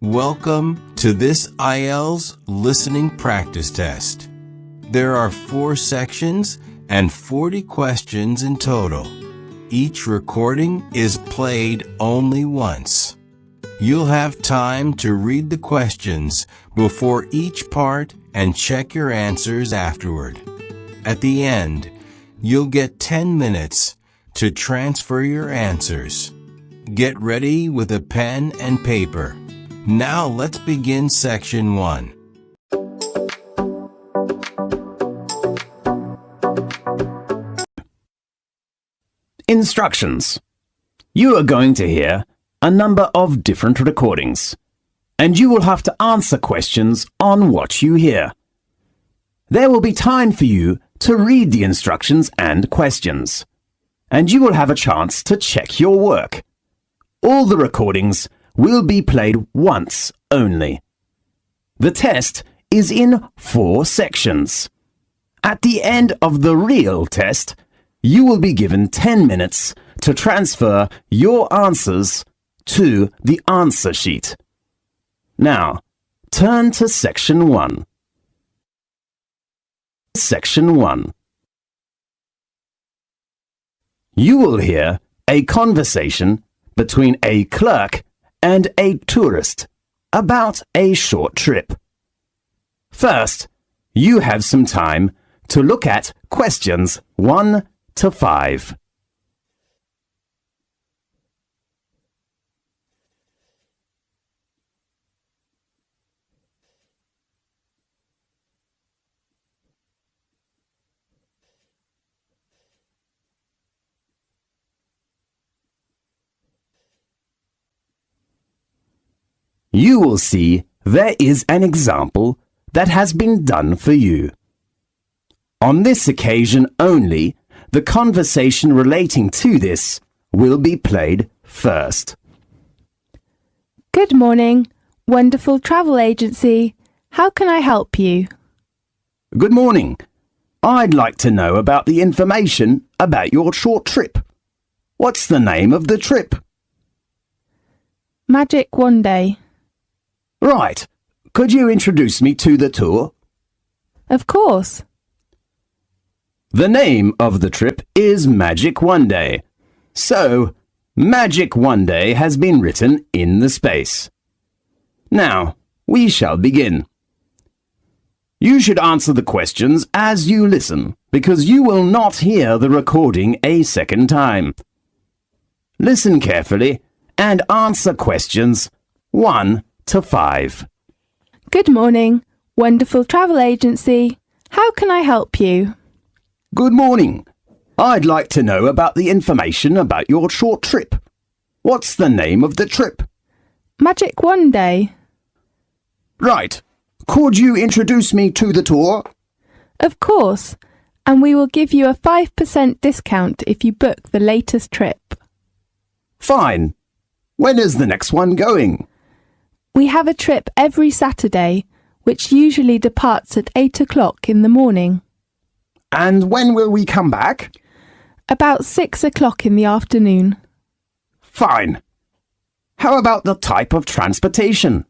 Welcome to this IELTS listening practice test. There are 4 sections and 40 questions in total. Each recording is played only once. You'll have time to read the questions before each part and check your answers afterward. At the end, you'll get 10 minutes to transfer your answers. Get ready with a pen and paper. Now let's begin section 1. Instructions. You are going to hear a number of different recordings, and you will have to answer questions on what you hear. There will be time for you to read the instructions and questions, and you will have a chance to check your work. All the recordings will be played once only. The test is in 4 sections. At the end of the real test, you will be given 10 minutes to transfer your answers to the answer sheet. Now, turn to section 1. Section 1. You will hear a conversation between a clerk and a tourist about a short trip. First, you have some time to look at questions 1 to 5. You will see there is an example that has been done for you. On this occasion only, the conversation relating to this will be played first. Good morning, wonderful travel agency. How can I help you? Good morning. I'd like to know about the information about your short trip. What's the name of the trip? Magic One Day. Right. Could you introduce me to the tour? Of course. The name of the trip is Magic One Day. So, Magic One Day has been written in the space. Now, we shall begin. You should answer the questions as you listen, because you will not hear the recording a second time. Listen carefully and answer questions 1 to 5. Good morning, wonderful travel agency. How can I help you? Good morning. I'd like to know about the information about your short trip. What's the name of the trip? Magic One Day. Right. Could you introduce me to the tour? Of course, and we will give you a 5% discount if you book the latest trip. Fine. When is the next one going? We have a trip every Saturday, which usually departs at 8 o'clock in the morning. And when will we come back? About 6 o'clock in the afternoon. Fine. How about the type of transportation?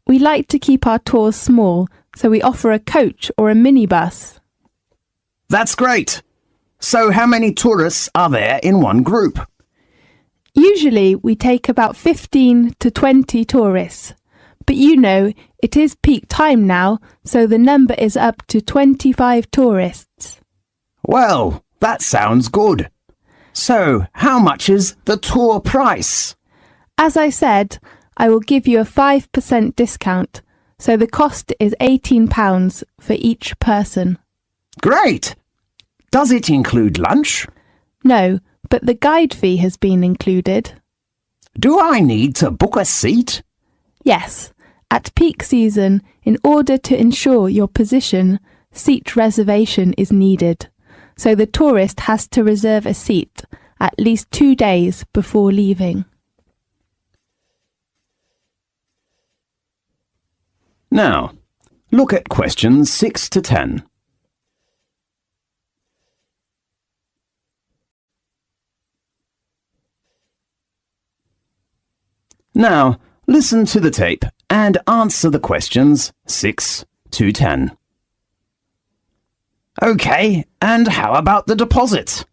We like to keep our tours small, so we offer a coach or a minibus. That's great. So how many tourists are there in one group? Usually we take about 15 to 20 tourists, but you know it is peak time now, so the number is up to 25 tourists. Well, that sounds good. So, how much is the tour price? As I said, I will give you a 5% discount, so the cost is £18 for each person. Great! Does it include lunch? No, but the guide fee has been included. Do I need to book a seat? Yes, at peak season, in order to ensure your position, seat reservation is needed. So the tourist has to reserve a seat at least 2 days before leaving. Now, look at questions 6 to 10. Now, Listen to the tape and answer the questions 6 to 10. OK, and how about the deposit?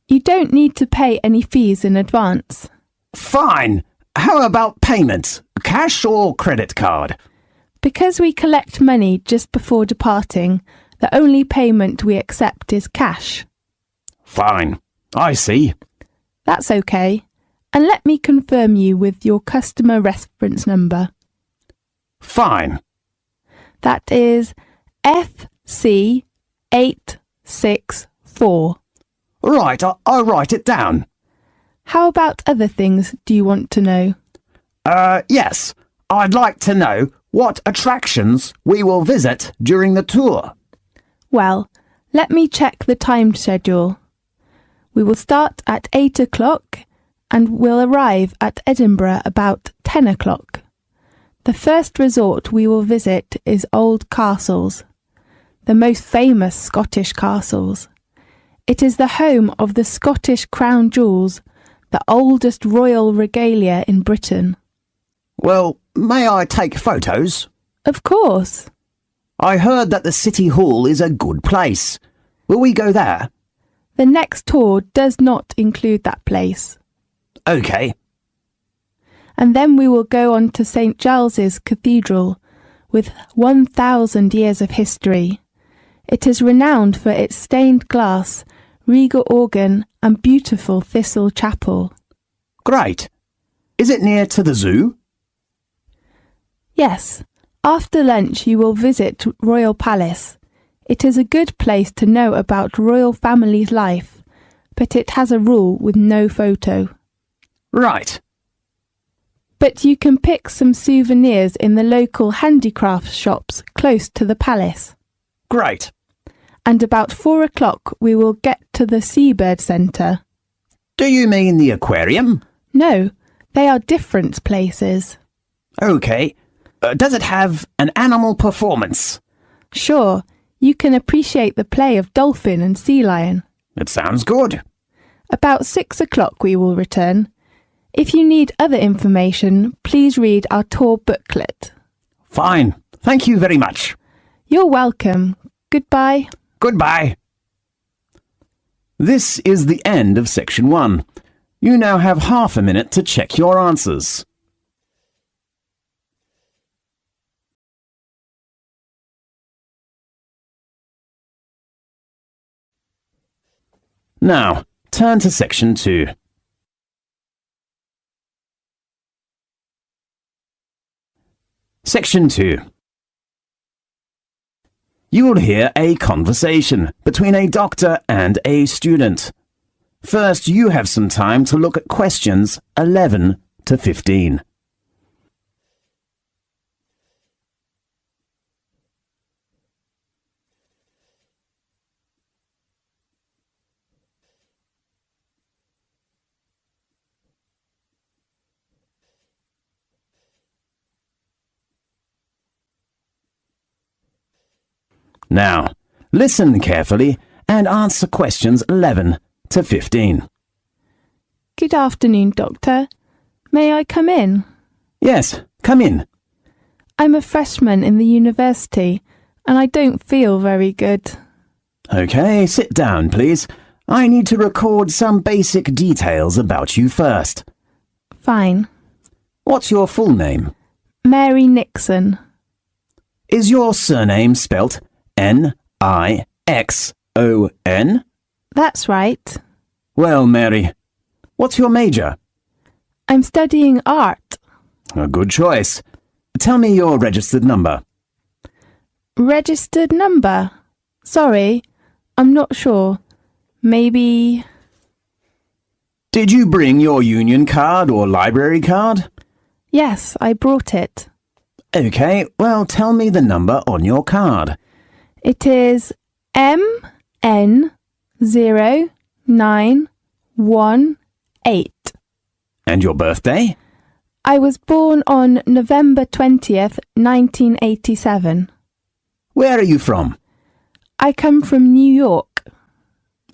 You don't need to pay any fees in advance. Fine. How about payment? Cash or credit card? Because we collect money just before departing, the only payment we accept is cash. Fine. I see. That's okay. And let me confirm you with your customer reference number. Fine. That is FC864. Right, I'll write it down. How about other things do you want to know? Yes. I'd like to know what attractions we will visit during the tour. Well, let me check the time schedule. We will start at 8 o'clock and will arrive at Edinburgh about 10 o'clock. The first resort we will visit is Old Castles, the most famous Scottish castles. It is the home of the Scottish crown jewels, the oldest royal regalia in Britain. Well, may I take photos? Of course. I heard that the City Hall is a good place. Will we go there? The next tour does not include that place. OK. And then we will go on to St. Giles's Cathedral, with 1,000 years of history. It is renowned for its stained glass, regal organ and beautiful thistle chapel. Great. Is it near to the zoo? Yes. After lunch you will visit Royal Palace. It is a good place to know about royal family's life, but it has a rule with no photo. Right. But you can pick some souvenirs in the local handicraft shops close to the palace. Great. And about 4 o'clock we will get to the Seabird Centre. Do you mean the aquarium? No, they are different places. OK. Does it have an animal performance? Sure, you can appreciate the play of dolphin and sea lion. It sounds good. About 6 o'clock we will return. If you need other information, please read our tour booklet. Fine. Thank you very much. You're welcome. Goodbye. Goodbye. This is the end of section 1. You now have half a minute to check your answers. Now, turn to section 2. Section 2. You will hear a conversation between a doctor and a student. First, you have some time to look at questions 11 to 15. Now, listen carefully and answer questions 11 to 15. Good afternoon, Doctor. May I come in? Yes, come in. I'm a freshman in the university and I don't feel very good. OK, sit down, please. I need to record some basic details about you first. Fine. What's your full name? Mary Nixon. Is your surname spelt Nixon? That's right. Well, Mary, what's your major? I'm studying art. A good choice. Tell me your registered number. Registered number? Sorry, I'm not sure. Maybe... Did you bring your union card or library card? Yes, I brought it. OK, well, tell me the number on your card. It is MN0918. And your birthday? I was born on November 20th, 1987. Where are you from? I come from New York.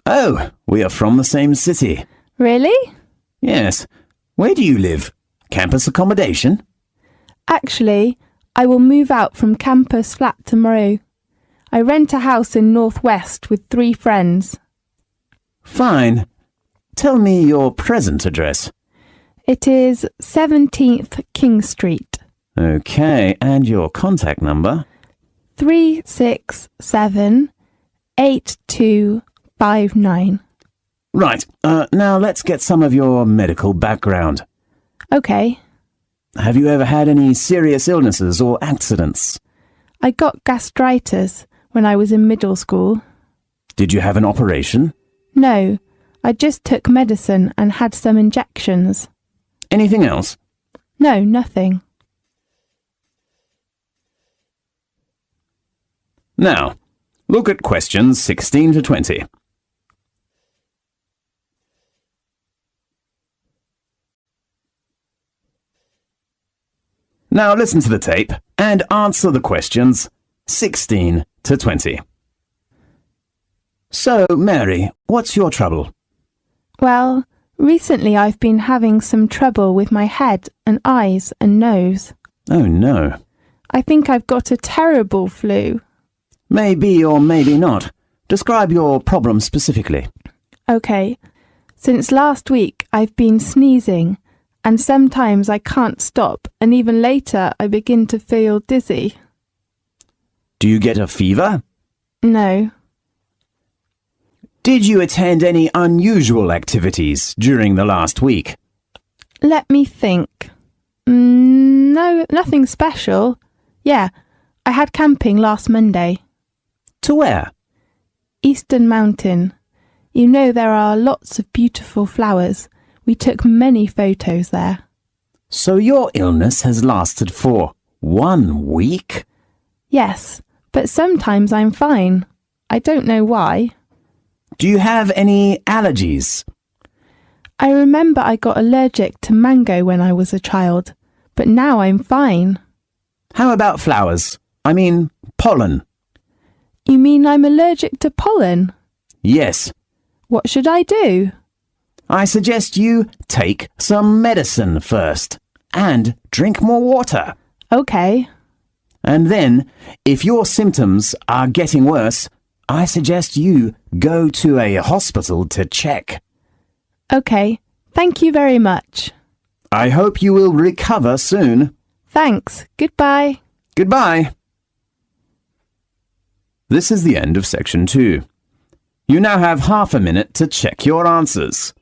Oh, we are from the same city. Really? Yes. Where do you live? Campus accommodation? Actually, I will move out from campus flat tomorrow. I rent a house in North West with 3 friends. Fine. Tell me your present address. It is 17th King Street. Okay, and your contact number? 367-8259. Right, now let's get some of your medical background. Okay. Have you ever had any serious illnesses or accidents? I got gastritis when I was in middle school. Did you have an operation? No, I just took medicine and had some injections. Anything else? No, nothing. Now, look at questions 16 to 20. Now listen to the tape and answer the questions 16 to 20. So, Mary, what's your trouble? Well, recently I've been having some trouble with my head and eyes and nose. Oh no. I think I've got a terrible flu. Maybe or maybe not. Describe your problem specifically. Okay. Since last week I've been sneezing, and sometimes I can't stop, and even later I begin to feel dizzy. Do you get a fever? No. Did you attend any unusual activities during the last week? Let me think. No, nothing special. Yeah, I had camping last Monday. To where? Eastern Mountain. You know there are lots of beautiful flowers. We took many photos there. So your illness has lasted for 1 week? Yes, but sometimes I'm fine. I don't know why. Do you have any allergies? I remember I got allergic to mango when I was a child, but now I'm fine. How about flowers? I mean, pollen. You mean I'm allergic to pollen? Yes. What should I do? I suggest you take some medicine first and drink more water. Okay. And then, if your symptoms are getting worse, I suggest you go to a hospital to check. Okay. Thank you very much. I hope you will recover soon. Thanks. Goodbye. Goodbye. This is the end of section 2. You now have half a minute to check your answers.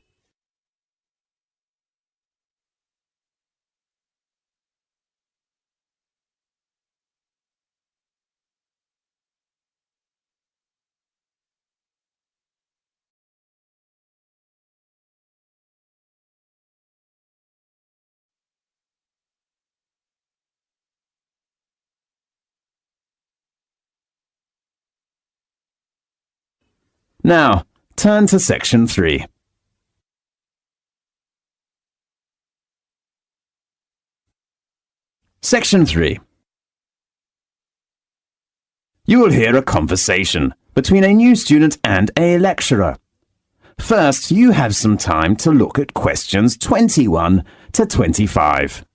Now, turn to section 3. Section 3. You will hear a conversation between a new student and a lecturer. First, you have some time to look at questions 21 to 25.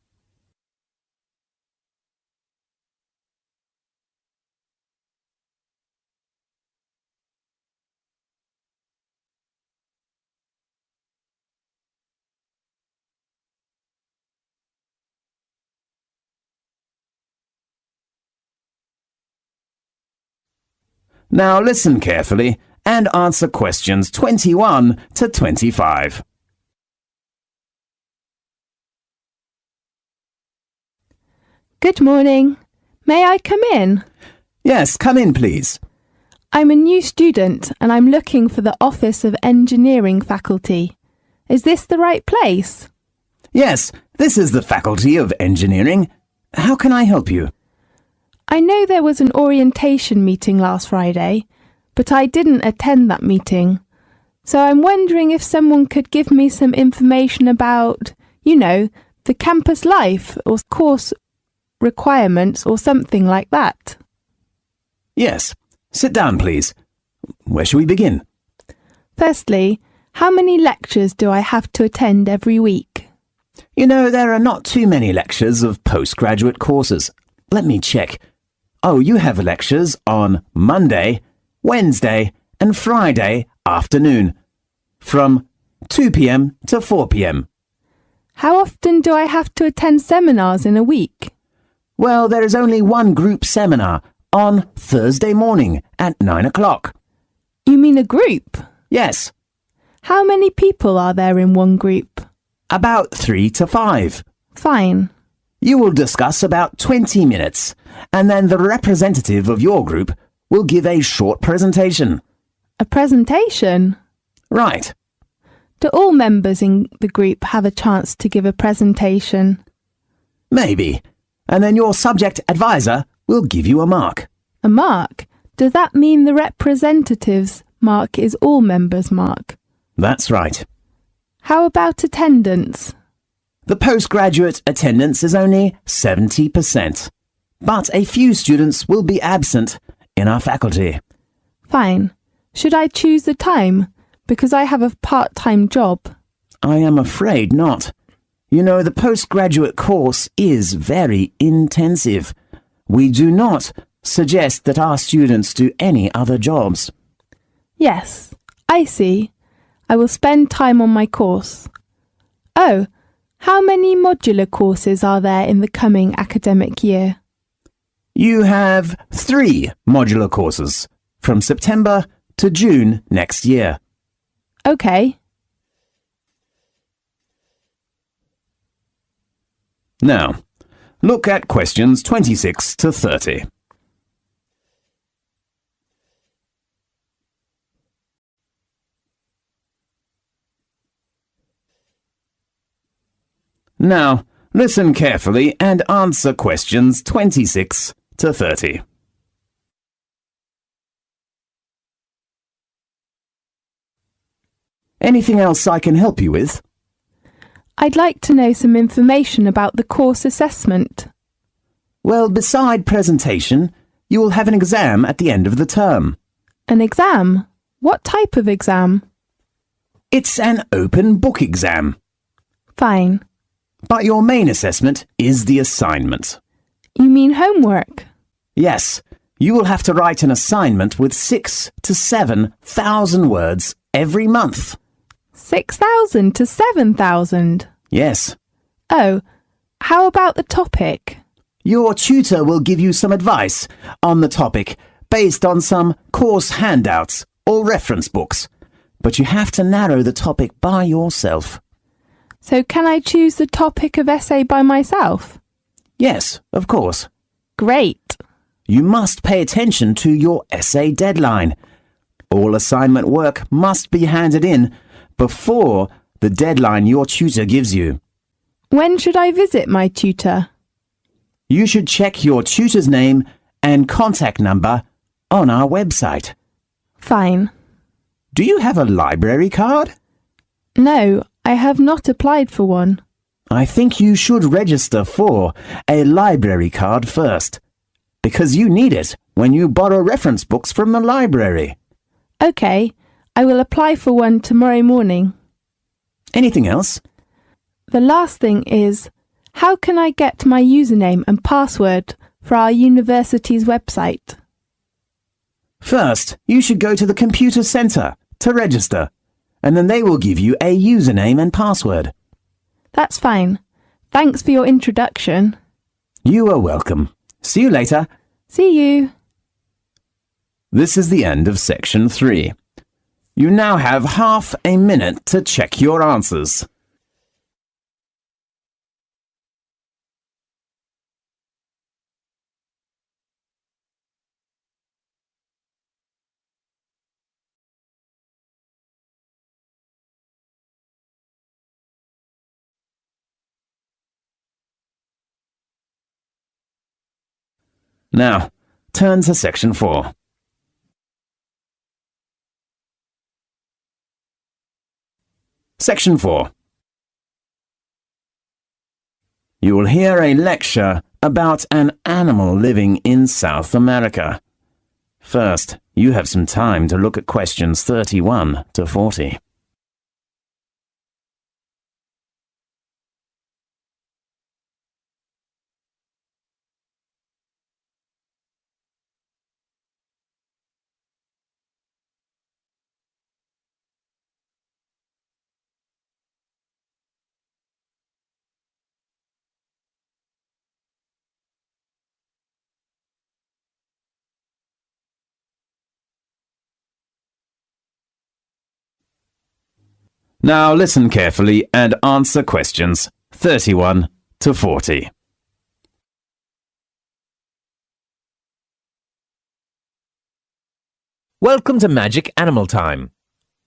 Now listen carefully and answer questions 21 to 25. Good morning. May I come in? Yes, come in, please. I'm a new student and I'm looking for the Office of Engineering faculty. Is this the right place? Yes, this is the Faculty of Engineering. How can I help you? I know there was an orientation meeting last Friday, but I didn't attend that meeting. So I'm wondering if someone could give me some information about, the campus life or course requirements or something like that. Yes. Sit down, please. Where shall we begin? Firstly, how many lectures do I have to attend every week? You know, there are not too many lectures of postgraduate courses. Let me check. Oh, you have lectures on Monday, Wednesday, and Friday afternoon, from 2 p.m. to 4 p.m. How often do I have to attend seminars in a week? Well, there is only one group seminar on Thursday morning at 9 o'clock. You mean a group? Yes, How many people are there in one group? about 3 to 5. Fine. You will discuss about 20 minutes, and then the representative of your group will give a short presentation. A presentation? Right. Do all members in the group have a chance to give a presentation? Maybe. And then your subject advisor will give you a mark. A mark? Does that mean the representative's mark is all members' mark? That's right. How about attendance? The postgraduate attendance is only 70%, but a few students will be absent in our faculty. Fine. Should I choose the time? Because I have a part-time job. I am afraid not. You know, the postgraduate course is very intensive. We do not suggest that our students do any other jobs. Yes, I see. I will spend time on my course. Oh, how many modular courses are there in the coming academic year? You have 3 modular courses from September to June next year. Okay. Now, look at questions 26 to 30. Now, listen carefully and answer questions 26 to 30. Anything else I can help you with? I'd like to know some information about the course assessment. Well, beside presentation, you will have an exam at the end of the term. An exam? What type of exam? It's an open book exam, Fine. but your main assessment is the assignment. You mean homework? Yes, you will have to write an assignment with 6,000 to 7,000 words every month. 6,000 to 7,000? Yes. Oh, how about the topic? Your tutor will give you some advice on the topic based on some course handouts or reference books, but you have to narrow the topic by yourself. So can I choose the topic of essay by myself? Yes, of course. Great. You must pay attention to your essay deadline. All assignment work must be handed in before the deadline your tutor gives you. When should I visit my tutor? You should check your tutor's name and contact number on our website. Fine. Do you have a library card? No, I have not applied for one. I think you should register for a library card first, because you need it when you borrow reference books from the library. Okay, I will apply for one tomorrow morning. Anything else? The last thing is, how can I get my username and password for our university's website? First, you should go to the computer centre to register, and then they will give you a username and password. That's fine. Thanks for your introduction. You are welcome. See you later. See you. This is the end of section 3. You now have half a minute to check your answers. Now, turn to section 4. Section 4. You will hear a lecture about an animal living in South America. First, you have some time to look at questions 31 to 40. Now listen carefully and answer questions 31 to 40. Welcome to Magic Animal Time.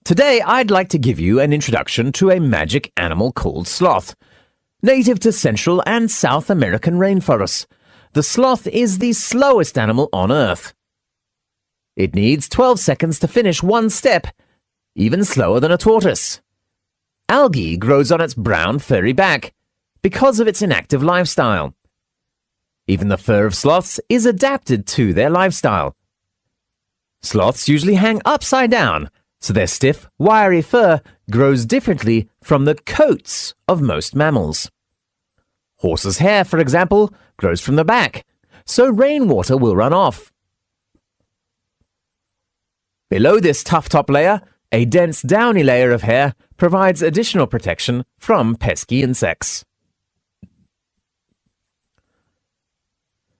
Today I'd like to give you an introduction to a magic animal called sloth. Native to Central and South American rainforests, the sloth is the slowest animal on Earth. It needs 12 seconds to finish one step, even slower than a tortoise. Algae grows on its brown furry back because of its inactive lifestyle. Even the fur of sloths is adapted to their lifestyle. Sloths usually hang upside down, so their stiff, wiry fur grows differently from the coats of most mammals. Horses' hair, for example, grows from the back, so rainwater will run off. Below this tough top layer, a dense downy layer of hair provides additional protection from pesky insects.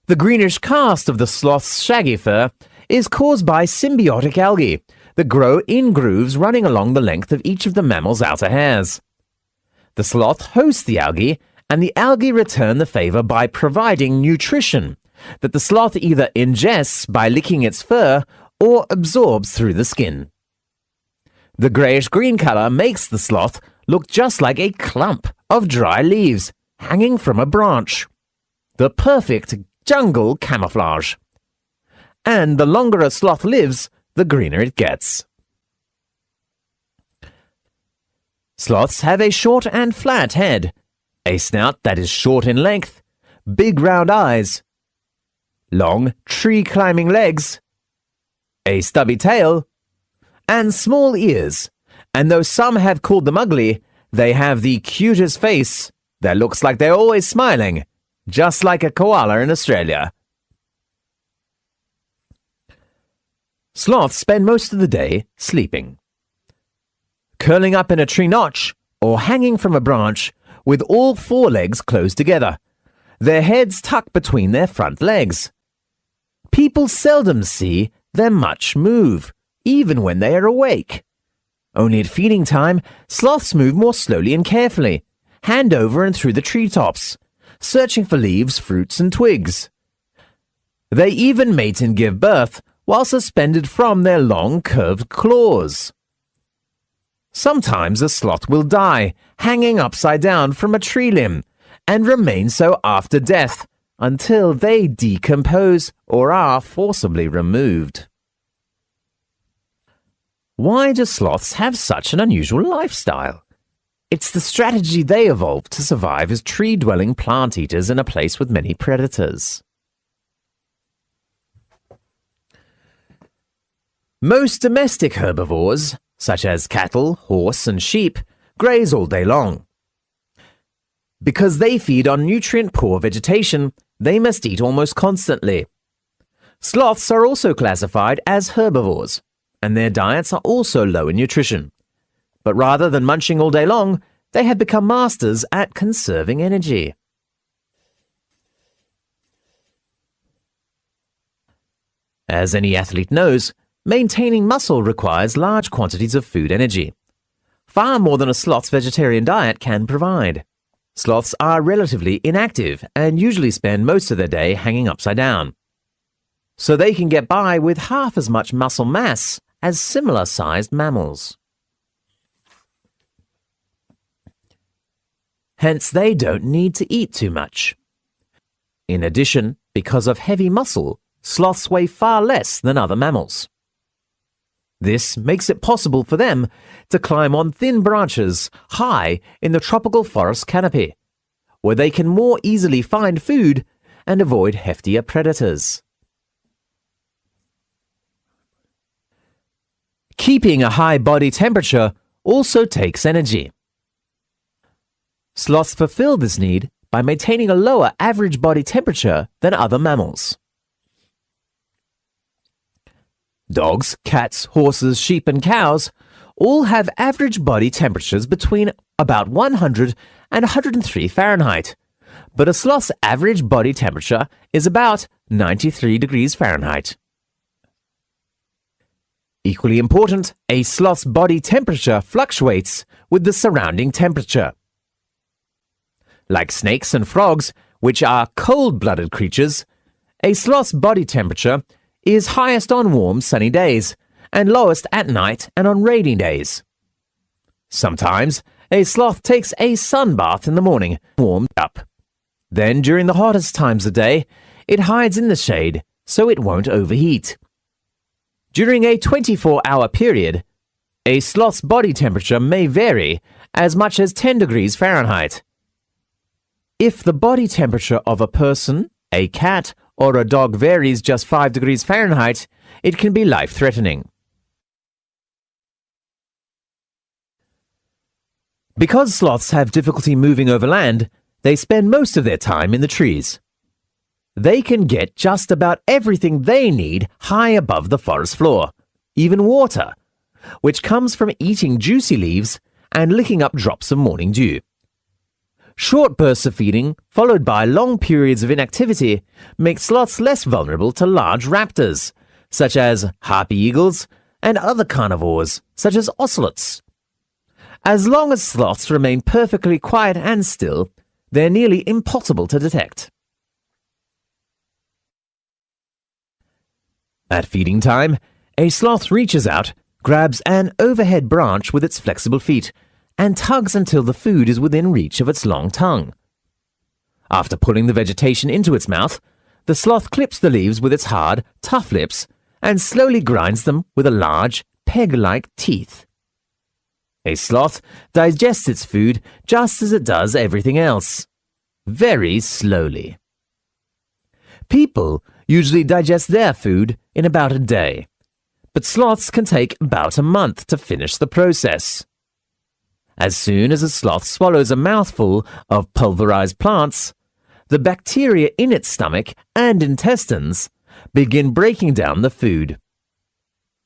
The greenish cast of the sloth's shaggy fur is caused by symbiotic algae that grow in grooves running along the length of each of the mammal's outer hairs. The sloth hosts the algae, and the algae return the favor by providing nutrition that the sloth either ingests by licking its fur or absorbs through the skin. The grayish-green color makes the sloth look just like a clump of dry leaves hanging from a branch. The perfect jungle camouflage. And the longer a sloth lives, the greener it gets. Sloths have a short and flat head, a snout that is short in length, big round eyes, long tree-climbing legs, a stubby tail, and small ears, and though some have called them ugly, they have the cutest face that looks like they're always smiling, just like a koala in Australia. Sloths spend most of the day sleeping. Curling up in a tree notch or hanging from a branch with all four legs closed together, their heads tucked between their front legs. People seldom see them much move, even when they are awake. Only at feeding time, sloths move more slowly and carefully, hand over and through the treetops, searching for leaves, fruits, and twigs. They even mate and give birth while suspended from their long, curved claws. Sometimes a sloth will die, hanging upside down from a tree limb, and remain so after death until they decompose or are forcibly removed. Why do sloths have such an unusual lifestyle? It's the strategy they evolved to survive as tree-dwelling plant eaters in a place with many predators. Most domestic herbivores, such as cattle, horse, and sheep, graze all day long. Because they feed on nutrient-poor vegetation, they must eat almost constantly. Sloths are also classified as herbivores, and their diets are also low in nutrition. But rather than munching all day long, they have become masters at conserving energy. As any athlete knows, maintaining muscle requires large quantities of food energy, far more than a sloth's vegetarian diet can provide. Sloths are relatively inactive and usually spend most of their day hanging upside down, so they can get by with half as much muscle mass as similar-sized mammals. Hence, they don't need to eat too much. In addition, because of heavy muscle, sloths weigh far less than other mammals. This makes it possible for them to climb on thin branches high in the tropical forest canopy, where they can more easily find food and avoid heftier predators. Keeping a high body temperature also takes energy. Sloths fulfill this need by maintaining a lower average body temperature than other mammals. Dogs, cats, horses, sheep, and cows all have average body temperatures between about 100 and 103 Fahrenheit, but a sloth's average body temperature is about 93 degrees Fahrenheit. Equally important, a sloth's body temperature fluctuates with the surrounding temperature. Like snakes and frogs, which are cold-blooded creatures, a sloth's body temperature is highest on warm, sunny days and lowest at night and on rainy days. Sometimes, a sloth takes a sun bath in the morning, warmed up. Then, during the hottest times of day, it hides in the shade so it won't overheat. During a 24-hour period, a sloth's body temperature may vary as much as 10 degrees Fahrenheit. If the body temperature of a person, a cat, or a dog varies just 5 degrees Fahrenheit, it can be life-threatening. Because sloths have difficulty moving over land, they spend most of their time in the trees. They can get just about everything they need high above the forest floor, even water, which comes from eating juicy leaves and licking up drops of morning dew. Short bursts of feeding, followed by long periods of inactivity, make sloths less vulnerable to large raptors, such as harpy eagles and other carnivores, such as ocelots. As long as sloths remain perfectly quiet and still, they're nearly impossible to detect. At feeding time, a sloth reaches out, grabs an overhead branch with its flexible feet, and tugs until the food is within reach of its long tongue. After pulling the vegetation into its mouth, the sloth clips the leaves with its hard, tough lips and slowly grinds them with a large, peg-like teeth. A sloth digests its food just as it does everything else, very slowly. People usually digest their food in about a day, but sloths can take about a month to finish the process. As soon as a sloth swallows a mouthful of pulverized plants, the bacteria in its stomach and intestines begin breaking down the food.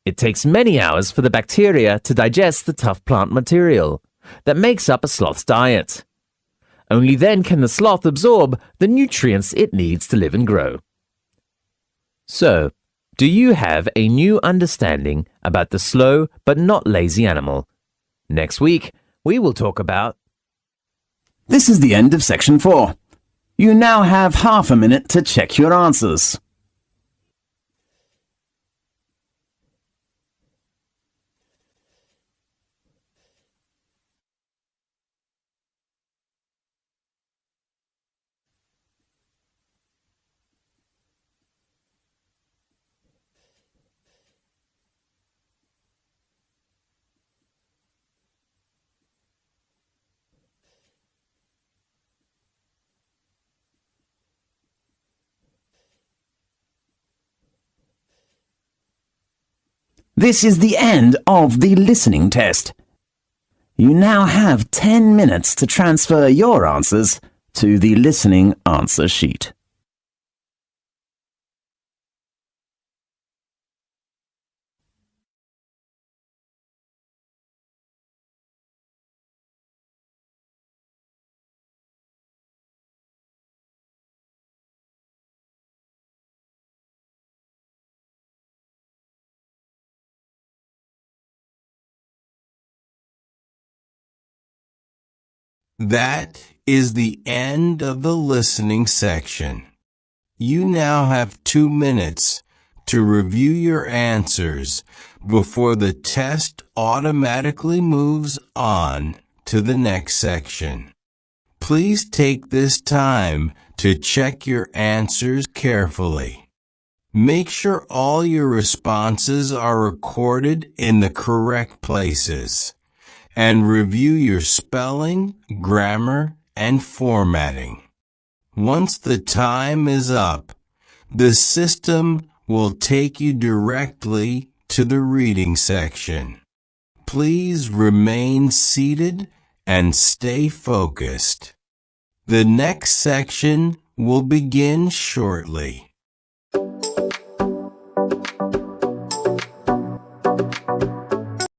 It takes many hours for the bacteria to digest the tough plant material that makes up a sloth's diet. Only then can the sloth absorb the nutrients it needs to live and grow. So, do you have a new understanding about the slow but not lazy animal? Next week, we will talk about... This is the end of section 4. You now have half a minute to check your answers. This is the end of the listening test. You now have 10 minutes to transfer your answers to the listening answer sheet. That is the end of the listening section. You now have 2 minutes to review your answers before the test automatically moves on to the next section. Please take this time to check your answers carefully. Make sure all your responses are recorded in the correct places, and review your spelling, grammar, and formatting. Once the time is up, the system will take you directly to the reading section. Please remain seated and stay focused. The next section will begin shortly.